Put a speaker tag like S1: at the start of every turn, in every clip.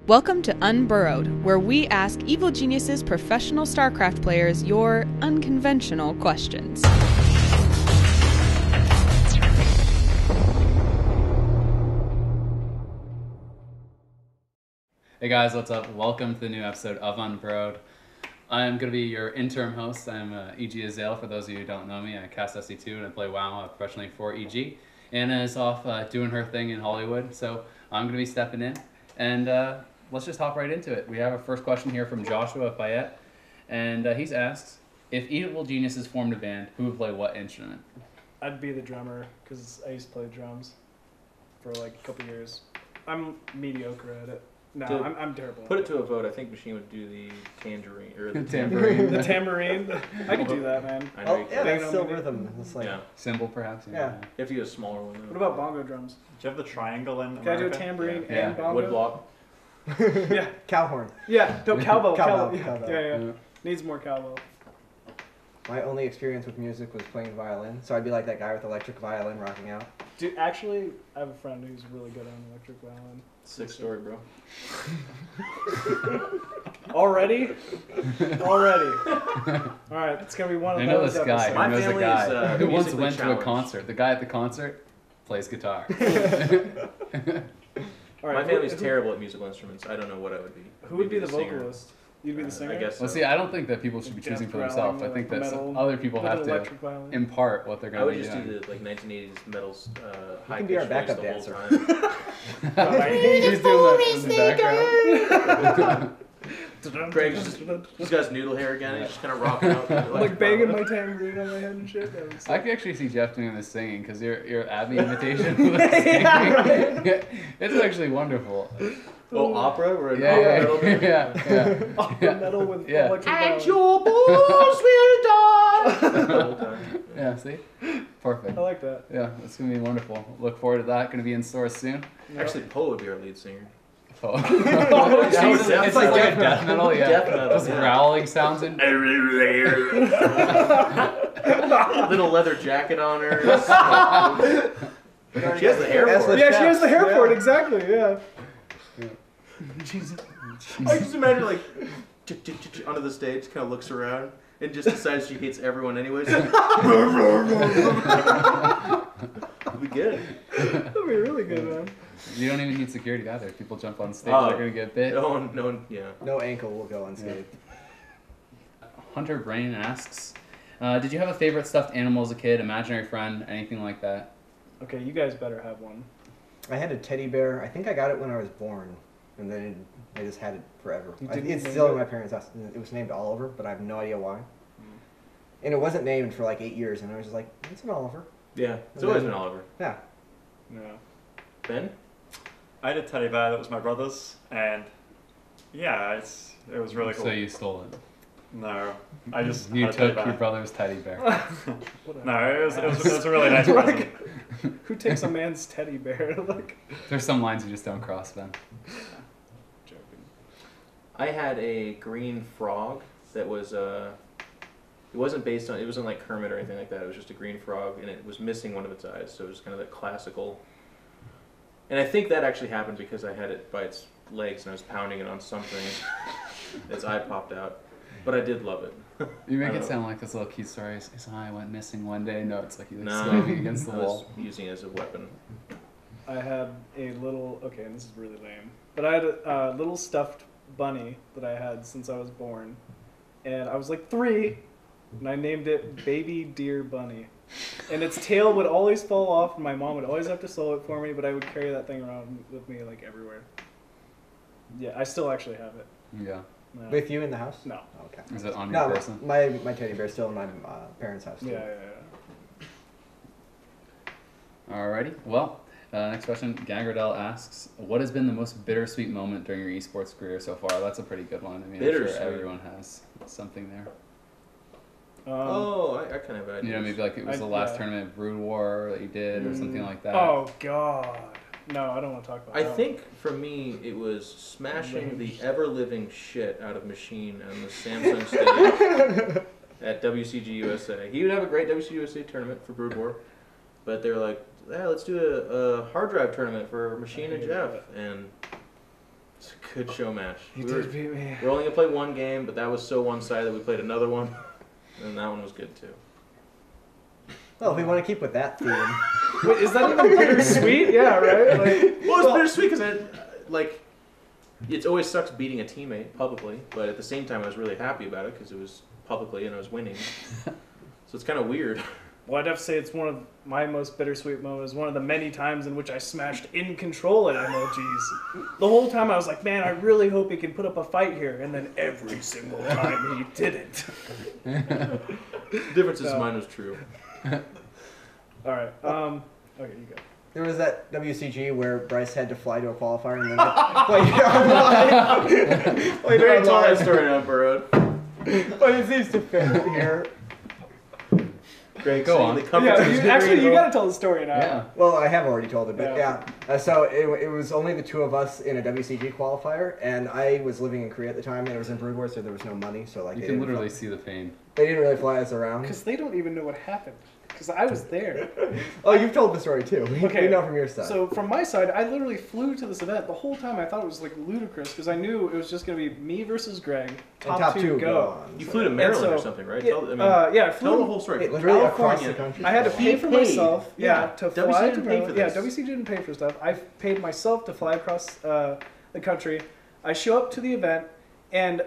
S1: Welcome to Unburrowed, where we ask Evil Genius's professional StarCraft players your unconventional questions.
S2: Hey guys, what's up? Welcome to the new episode of Unburrowed. I'm going to be your interim host. I'm EG Azael, for those of you who don't know me. I cast SC2 and I play WoW professionally for EG. Anna is off doing her thing in Hollywood, so I'm going to be stepping in. And let's just hop right into it. We have our first question here from Joshua Fayette. And he's asked, if Evil Geniuses formed a band, who would play what instrument?
S3: I'd be the drummer, because I used to play drums for like a couple years. I'm mediocre at it. No, I'm terrible.
S4: Put it to a vote. I think Machine would do the tangerine. Or the
S2: tambourine.
S3: The tambourine. I could do that, man.
S4: I know you
S5: yeah,
S4: can.
S5: that's still rhythm. It's like,
S4: Yeah.
S2: Cymbal, perhaps?
S5: Yeah.
S4: You have to get a smaller one, though.
S3: What about bongo drums?
S6: Do you have the triangle in
S3: Can I do a
S6: America?
S3: tambourine
S2: Yeah.
S3: and bongo?
S4: Woodblock.
S3: Yeah.
S5: cowhorn.
S3: Yeah. No, cowbell.
S5: Cowbell,
S3: Yeah.
S5: cowbell.
S3: Yeah. Needs more cowbell.
S5: My only experience with music was playing violin, so I'd be like that guy with electric violin rocking out.
S3: Dude, actually, I have a friend who's really good on electric violin.
S4: Sick story, bro.
S3: Already? Alright, it's gonna be one of
S2: I
S3: those
S2: know this guy
S3: episodes.
S2: who
S4: My
S2: knows a
S4: family
S2: guy
S4: is,
S2: who once
S4: musically
S2: went to a
S4: challenged.
S2: concert. The guy at the concert plays guitar.
S3: All
S4: My
S3: right,
S4: family's
S3: who-
S4: terrible at musical instruments. I don't know what I would be.
S3: Who would be
S4: Maybe
S3: the
S4: singer.
S3: vocalist? You'd be the singer?
S4: I guess so.
S2: Well, see, I don't think that people should be choosing for
S3: Jeff
S2: themselves. I
S3: Browning
S2: think
S3: with
S2: that
S3: metal-
S2: other people
S3: with
S2: have to
S3: electric violin.
S2: impart what they're
S4: I
S2: going
S4: would
S2: to be
S4: just do
S2: doing.
S4: the like 1980s metals high
S5: can be our
S4: pitched voice
S5: backup
S4: the
S5: dancer.
S4: whole time.
S2: He's doing that in the background.
S4: Greg's he's got his noodle hair again. He's just kind of rocking out.
S3: Like banging my tambourine on my head and shit. That was
S2: I could actually see Jeff doing this singing because your Abby imitation was singing. It's actually wonderful.
S4: Oh, opera? We're an
S2: Yeah,
S4: opera metal
S2: yeah,
S4: band?
S2: yeah.
S3: opera metal with
S2: Yeah.
S3: electric
S4: And
S3: violin.
S4: your balls will die. The whole time.
S2: Yeah, see? Perfect.
S3: I like that.
S2: Yeah, it's going to be wonderful. Look forward to that. Going to be in stores soon.
S4: Actually, Poe would be our lead singer.
S2: Oh.
S4: Jesus.
S2: It's like a death metal, yeah.
S4: Death metal,
S2: Just
S4: yeah.
S2: growling sounds and
S4: Little leather jacket on her. She has the hair
S5: That's
S4: for it.
S3: Yeah, she has the hair for it,
S5: Yeah.
S3: exactly, yeah.
S4: I just imagine like onto the stage, kind of looks around, and just decides she hates everyone anyways. It'll be good.
S3: That'd be really good, man.
S2: you don't even need security either. If people jump on stage,
S4: Oh.
S2: they're going to get bit.
S4: No one, yeah.
S5: No ankle will go unscathed.
S2: Hunter Brain asks, did you have a favorite stuffed animal as a kid, imaginary friend, anything like that?
S3: Okay, you guys better have one.
S5: I had a teddy bear. I think I got it when I was born, and then I just had it forever.
S3: You didn't
S5: It's
S3: name
S5: still
S3: it?
S5: in my parents' house. It was named Oliver, but I have no idea why. And it wasn't named for like 8 years, and I was just like, it's an Oliver.
S4: Yeah, it's always been Oliver.
S5: Yeah.
S3: No.
S4: Ben?
S6: I had a teddy bear that was my brother's, and yeah, it was really cool.
S2: So you stole it.
S6: No, I just
S2: You
S6: had a teddy
S2: took your
S6: bear.
S2: brother's teddy bear.
S3: Whatever.
S6: No, it was a really nice present.
S3: Who takes a man's teddy bear? Like,
S2: There's some lines you just don't cross, Ben.
S3: joking.
S4: I had a green frog that was it wasn't based on, it wasn't like Kermit or anything like that. It was just a green frog, and it was missing one of its eyes, so it was kind of that classical. And I think that actually happened because I had it by its legs and I was pounding it on something. Its eye popped out, but I did love it.
S2: You make
S4: I
S2: it
S4: don't know.
S2: sound like this little cute story. His eye went missing one day. No, it's like he was
S4: No,
S2: slamming against the
S4: I was
S2: wall.
S4: using it as a weapon.
S3: I had a little, okay, and this is really lame, but I had a little stuffed bunny that I had since I was born, and I was like 3, and I named it Baby Deer Bunny. And its tail would always fall off, and my mom would always have to sew it for me, but I would carry that thing around with me like everywhere. Yeah, I still actually have it.
S2: Yeah.
S3: No.
S5: With you in the house?
S3: No.
S5: Oh, okay.
S2: Is it on your
S5: No,
S2: person?
S5: my teddy bear's still in my parents' house. Too.
S3: Yeah.
S2: Alrighty. Well, next question. Gangradell asks, what has been the most bittersweet moment during your esports career so far? That's a pretty good one. I mean, I'm sure
S4: Bittersweet.
S2: everyone has something there.
S4: I kind of had
S2: You know, maybe like it was the last tournament of Brood War that you did or something like that.
S3: Oh, God. No, I don't want to talk about
S4: I
S3: that.
S4: think for me it was smashing the ever-living shit out of Machine on the Samsung stage at WCG USA. He would have a great WCG USA tournament for Brood War, but they're like, yeah, let's do a hard drive tournament for Machine and Jeff, and good show match.
S3: You did beat me.
S4: We were only gonna play one game, but that was so one-sided that we played another one, and that one was good too.
S5: Well, if we want to keep with that theme.
S3: Wait, is that even bittersweet? Yeah, right? Like,
S4: Well, it's bittersweet because it always sucks beating a teammate publicly, but at the same time I was really happy about it because it was publicly and I was winning. So it's kind of weird.
S3: well, I'd have to say it's one of my most bittersweet moments. One of the many times in which I smashed in control at MLGs. The whole time I was like, man, I really hope he can put up a fight here. And then every single time he didn't.
S4: The difference is mine was true.
S3: All right. Okay, you go.
S5: There was that WCG where Bryce had to fly to a qualifier and then played it online. Played
S4: Very
S5: it
S4: told that
S5: online.
S4: story in Unburrowed.
S5: But it seems to fit here.
S4: Great.
S2: Go on.
S4: The comfort of his
S3: You got to tell the story now.
S2: Yeah.
S5: Well, I have already told it, but
S3: Yeah.
S5: yeah. So it was only the two of us in a WCG qualifier, and I was living in Korea at the time, and it was in Brood War, so there was no money, so like
S2: You
S5: they
S2: can
S5: didn't
S2: literally
S5: fly-
S2: see the pain.
S5: they didn't really fly us around.
S3: Because they don't even know what happened. Because I was there.
S5: Oh, you've told the story too. We know from your side.
S3: So from my side, I literally flew to this event. The whole time I thought it was like ludicrous because I knew it was just going to be me versus Greg. Top two go.
S5: on.
S4: You
S5: So-
S4: flew to Maryland
S3: so-
S4: or something, right?
S3: Yeah, I flew.
S4: Tell the whole story.
S5: Wait, literally across
S4: California.
S5: the country.
S3: I had to pay
S4: He
S3: for
S4: paid.
S3: myself.
S4: Yeah.
S3: To
S4: WC
S3: fly
S4: didn't
S3: to
S4: pay for
S3: Maryland. Yeah,
S4: this.
S3: WC didn't pay for stuff. I paid myself to fly across the country. I show up to the event, and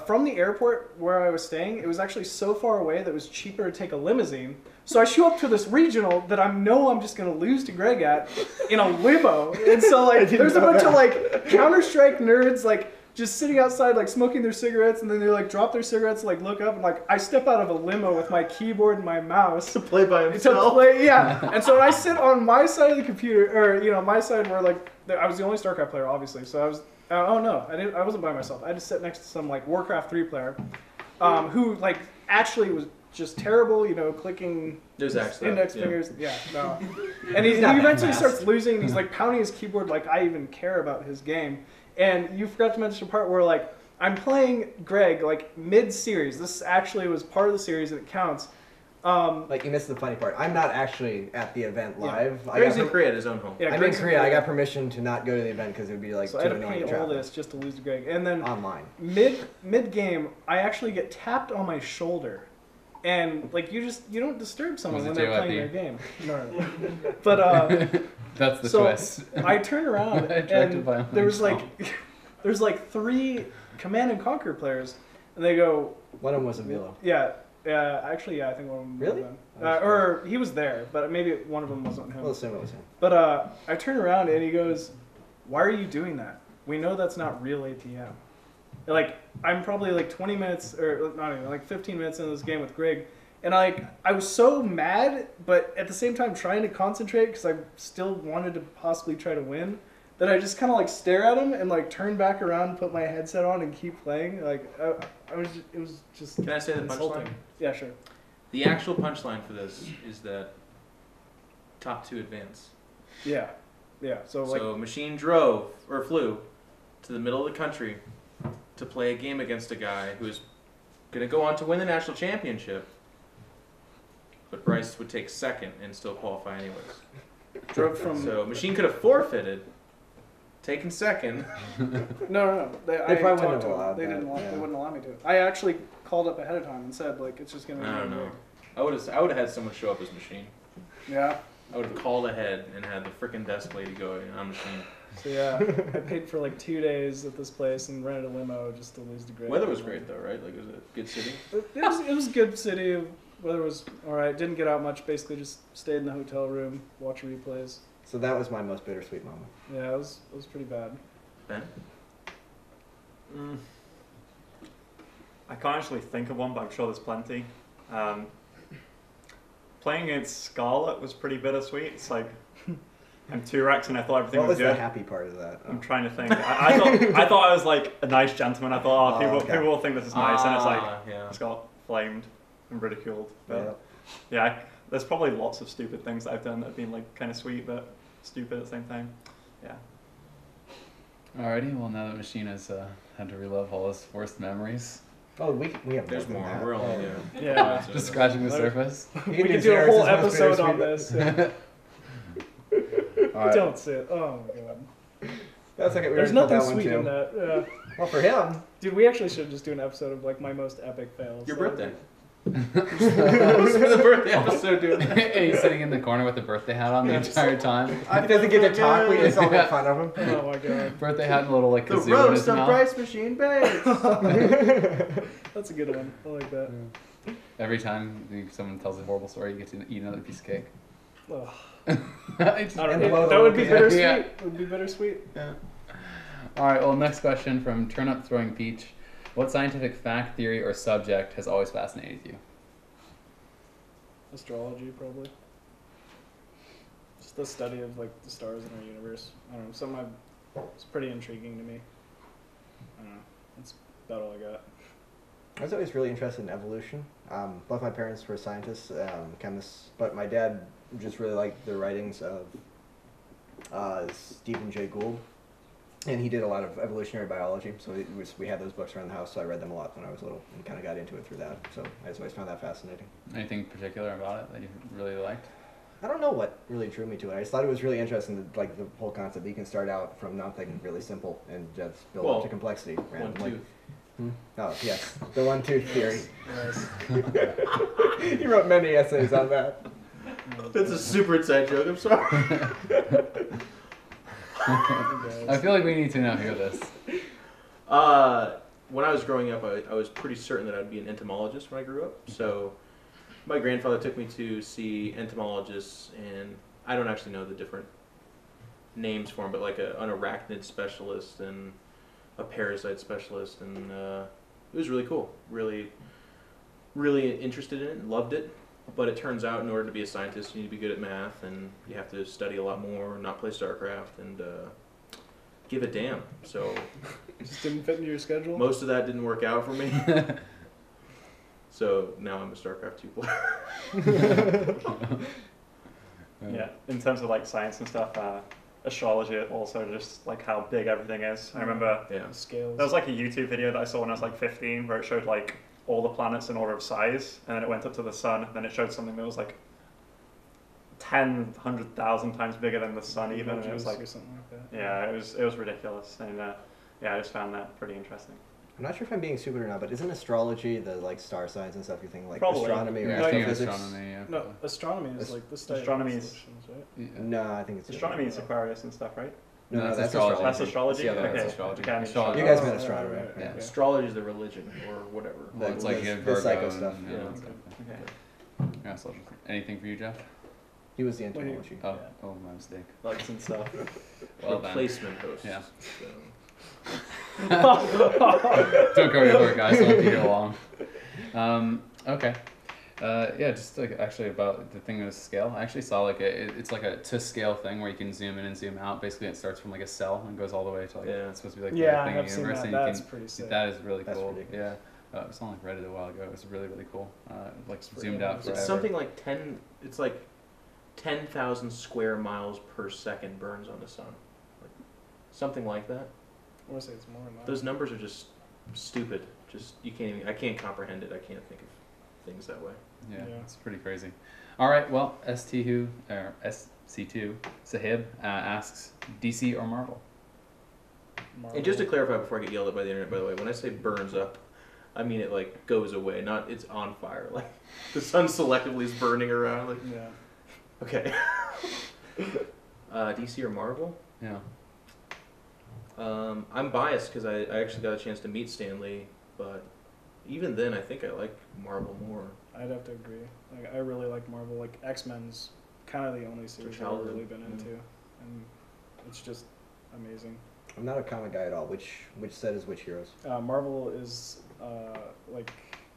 S3: from the airport where I was staying, it was actually so far away that it was cheaper to take a limousine. So I show up to this regional that I'm just gonna lose to Greg at in a limo, and so like there's a bunch of like Counter-Strike nerds like just sitting outside like smoking their cigarettes, and then they like drop their cigarettes, like look up, and like I step out of a limo with my keyboard and my mouse
S4: To play by
S3: to
S4: himself.
S3: play, yeah. And so I sit on my side of the computer, or my side where like I was the only StarCraft player, obviously. So I was, oh no, I wasn't by myself. I had to sit next to some like Warcraft 3 player, who like actually was just terrible, clicking
S4: There's actually
S3: index fingers. Yeah, no. And he
S5: not that
S3: eventually
S5: fast.
S3: starts losing. And he's like pounding his keyboard like I even care about his game. And you forgot to mention a part where like I'm playing Greg like mid-series. This actually was part of the series and it counts.
S5: Like you missed the funny part. I'm not actually at the event live.
S4: Greg's in Korea at his own home.
S3: Yeah,
S5: I'm in
S3: Greg's
S5: Korea. I got permission to not go to the event because it would be like
S3: So
S5: too
S3: I had to
S5: annoying
S3: pay
S5: to
S3: all
S5: travel.
S3: this just to lose to Greg. And then
S5: Online.
S3: mid game, I actually get tapped on my shoulder. And like you don't disturb someone
S2: Was
S3: when
S2: it
S3: they're playing
S2: JYP?
S3: their game. No. But
S2: That's the
S3: so
S2: twist.
S3: I turn around
S2: Attracted by
S3: and there was
S2: myself.
S3: there's like 3 Command and Conquer players, and they go,
S5: One of them was a Velo.
S3: actually, I think one of them
S5: Really?
S3: was them. Or he was there, but maybe one of them wasn't him.
S5: We'll assume it was him.
S3: But I turn around and he goes, "Why are you doing that? We know that's not real ATM." Like I'm probably like 20 minutes or not even like 15 minutes into this game with Greg, and I was so mad, but at the same time trying to concentrate because I still wanted to possibly try to win. That I just kind of like stare at him and like turn back around, and put my headset on, and keep playing. Like it was just.
S4: Can I say the
S3: insulting.
S4: punchline?
S3: Yeah, sure.
S4: The actual punchline for this is that top 2 advance.
S3: Yeah. So like.
S4: So Machine flew to the middle of the country to play a game against a guy who is going to go on to win the national championship, but Bryce would take second and still qualify anyways.
S3: Drove from.
S4: So Machine could have forfeited, taken second.
S3: No.
S5: They
S3: I
S5: probably
S3: talked
S5: wouldn't
S3: to
S5: have
S3: them.
S5: allowed
S3: They
S5: that,
S3: didn't.
S5: yeah.
S3: They wouldn't allow me to. I actually called up ahead of time and said like it's just gonna be.
S4: I don't know.
S3: big.
S4: I would have had someone show up as Machine.
S3: Yeah.
S4: I would have called ahead and had the frickin' desk lady go, I'm Machine.
S3: So yeah, I paid for like 2 days at this place and rented a limo just to lose the grade.
S4: Weather was great though, right? Like, was it a good city?
S3: It was a good city. Weather was all right. Didn't get out much. Basically, just stayed in the hotel room, watch replays.
S5: So that was my most bittersweet moment.
S3: Yeah, it was pretty bad.
S4: Ben?
S6: I can't actually think of one, but I'm sure there's plenty. Playing against Scarlet was pretty bittersweet. It's like I'm 2-racks and I thought everything
S5: What was
S6: good.
S5: the happy part of that?
S6: I'm trying to think. I thought I was like a nice gentleman. I thought,
S5: Oh, okay.
S6: people will think this is nice, and it's like
S4: yeah.
S6: it's got flamed and ridiculed.
S5: Yeah.
S6: But yeah, there's probably lots of stupid things that I've done that have been like kind of sweet but stupid at the same time. Yeah.
S2: Alrighty, well now that Machine has had to relive all his worst memories,
S5: Oh, we have
S4: There's
S5: more.
S4: more.
S5: than that.
S4: We're only
S3: Yeah.
S2: just scratching the surface.
S3: We could do a whole episode on this. Yeah.
S2: Alright.
S3: Don't say it. Oh my god.
S5: That's okay. We
S3: There's
S5: already put
S3: nothing
S5: that one
S3: sweet
S5: too.
S3: in that. Yeah.
S5: Well, for him.
S3: Dude, we actually should just do an episode of like my most epic fails.
S4: Your birthday.
S2: the birthday episode, dude. He's sitting in the corner with a birthday hat on the entire time.
S5: He doesn't get to talk. We just all make fun of him.
S3: Oh my god.
S2: Birthday hat and a little like
S4: The
S2: kazoo in his
S4: roast of
S2: mouth.
S4: Bryce Machine Bates.
S3: That's a good one. I like that.
S2: Every time someone tells a horrible story, you get to eat another piece of cake.
S3: Ugh.
S2: I just-
S3: I don't
S5: And
S3: know.
S5: blow
S3: That
S5: the
S3: would be
S5: horn.
S3: bittersweet.
S2: Yeah.
S3: It would be bittersweet.
S2: Yeah. All right. Well, next question from Turnip Throwing Peach: what scientific fact, theory, or subject has always fascinated you?
S3: Astrology, probably. Just the study of like the stars in our universe. I don't know. Something it's pretty intriguing to me. I don't know. That's about all I got.
S5: I was always really interested in evolution. Both my parents were scientists, chemists, but my dad just really liked the writings of Stephen Jay Gould, and he did a lot of evolutionary biology. So we had those books around the house, so I read them a lot when I was little and kind of got into it through that. So I just always found that fascinating.
S2: Anything particular about it that you really liked?
S5: I don't know what really drew me to it. I just thought it was really interesting, like the whole concept that you can start out from nothing really simple and just build up to complexity.
S4: One
S5: randomly.
S4: tooth.
S5: Oh, yes. The 1-tooth theory.
S3: Yes.
S5: He wrote many essays on that.
S4: That's a super inside joke. I'm sorry.
S2: I feel like we need to now hear this.
S4: When I was growing up, I was pretty certain that I'd be an entomologist when I grew up. So my grandfather took me to see entomologists, and I don't actually know the different names for them, but like an arachnid specialist and a parasite specialist, and it was really cool. Really, really interested in it and loved it. But it turns out in order to be a scientist, you need to be good at math, and you have to study a lot more, not play StarCraft, and give a damn. So
S3: Just didn't fit into your schedule.
S4: most of that didn't work out for me. So now I'm a StarCraft 2 player.
S6: Yeah, in terms of like science and stuff, astrology also just like how big everything is. I remember
S4: Yeah.
S3: Scales.
S6: there was like a YouTube video that I saw when I was like 15 where it showed like all the planets in order of size, and then it went up to the sun, and then it showed something that was like 100,000 times bigger than the sun even, and it was like,
S3: or something like that.
S6: yeah, it was ridiculous, and yeah, I just found that pretty interesting.
S5: I'm not sure if I'm being stupid or not, but isn't astrology the like star signs and stuff you think like
S6: Probably.
S5: astronomy or
S2: Yeah, I think
S5: astrophysics?
S2: astronomy. Yeah.
S3: No, astronomy is like the study
S6: Astronomy
S3: of
S6: is-
S3: constellations, right?
S2: Yeah.
S5: No, I think it's
S6: Astronomy is Aquarius and stuff, right?
S5: No,
S2: No,
S5: that's
S2: that's
S5: astrology.
S2: astrology.
S6: That's astrology?
S2: Yeah,
S6: Okay.
S2: that's astrology.
S6: Okay, I mean,
S2: Astrology.
S5: You guys
S3: Oh,
S5: meant
S3: right,
S5: astronomy,
S3: right,
S5: right?
S2: Yeah.
S3: okay.
S4: Astrology is the religion or whatever.
S2: Well, it's like you have
S5: the
S2: Virgo
S5: psycho
S2: and,
S5: stuff.
S2: you know,
S4: Yeah.
S2: and stuff.
S6: Okay.
S2: Yeah, so anything for you, Jeff?
S5: He was the entomology.
S2: Oh, oh, my mistake.
S6: Bugs and stuff.
S2: Well then.
S4: Replacement host.
S2: Yeah.
S4: So.
S2: Don't go anywhere, guys. I won't be here long. Okay. Yeah, just like actually about the thing of scale. I actually saw like it's like a to scale thing where you can zoom in and zoom out. Basically, it starts from like a cell and goes all the way to like
S4: Yeah.
S2: it's supposed to be like
S3: Yeah,
S2: the thing
S3: I've
S2: of the
S3: seen
S2: universe.
S3: that.
S2: And you
S3: That's
S2: can,
S3: pretty sick.
S2: that is really
S5: That's
S2: cool.
S5: ridiculous.
S2: Yeah. It was on like Reddit a while ago. It was really really cool. Like
S3: pretty
S2: zoomed out
S3: amazing.
S2: forever.
S4: It's something like 10. It's like 10,000 square miles per second burns on the sun. Like, something like that.
S3: I want to say it's more than that.
S4: Those numbers are just stupid. Just you can't even. I can't comprehend it. I can't think of things that way.
S2: Yeah,
S3: Yeah.
S2: it's pretty crazy. All right, well, SC2 Sahib asks DC or Marvel.
S3: Marvel.
S4: And just to clarify before I get yelled at by the internet, by the way, when I say burns up, I mean it like goes away, not it's on fire. Like the sun selectively is burning around. Like
S3: Yeah.
S4: okay. DC or Marvel?
S2: Yeah.
S4: I'm biased because I actually got a chance to meet Stan Lee, but even then, I think I like Marvel more.
S3: I'd have to agree. Like I really like Marvel. Like X-Men's kind of the only series I've
S4: childhood,
S3: really been
S4: yeah.
S3: into, and it's just amazing.
S5: I'm not a comic guy at all. Which set is which heroes?
S3: Marvel is like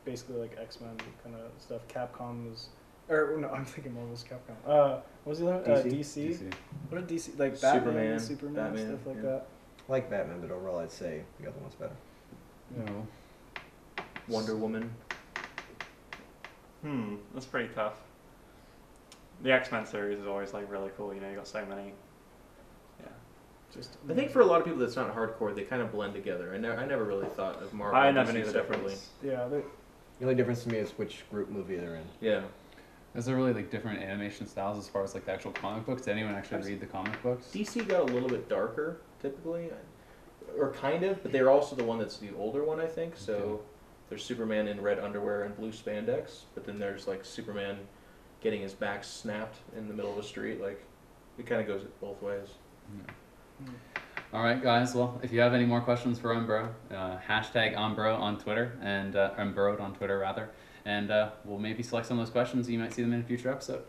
S3: basically like X-Men kind of stuff. Capcom is, or no, I'm thinking Marvel's Capcom. What was the other?
S5: DC?
S3: DC. What did DC like?
S4: Superman,
S3: Superman,
S4: Batman,
S3: stuff like
S4: yeah.
S3: that.
S5: I like Batman, but overall I'd say the other one's better.
S2: No.
S4: Wonder Woman.
S6: That's pretty tough. The X-Men series is always like really cool. You know, you got so many. Yeah.
S3: Just
S4: I think for a lot of people that's not hardcore, they kind of blend together. I never really thought of Marvel
S6: I
S4: and
S6: never
S4: DC
S6: knew the
S4: separately.
S6: difference.
S3: yeah.
S5: The only difference to me is which group movie they're in.
S4: Yeah.
S2: Is there really like different animation styles as far as like the actual comic books? Did anyone actually read the comic books?
S4: DC got a little bit darker, typically, or kind of, but they're also the one that's the older one, I think. So
S2: Okay.
S4: there's Superman in red underwear and blue spandex, but then there's like Superman getting his back snapped in the middle of the street. Like, it kind of goes both ways.
S2: Yeah. All right, guys. Well, if you have any more questions for Unburrowed, hashtag Unburrowed on Twitter and Unburrowed on Twitter rather, and we'll maybe select some of those questions. You might see them in a future episode.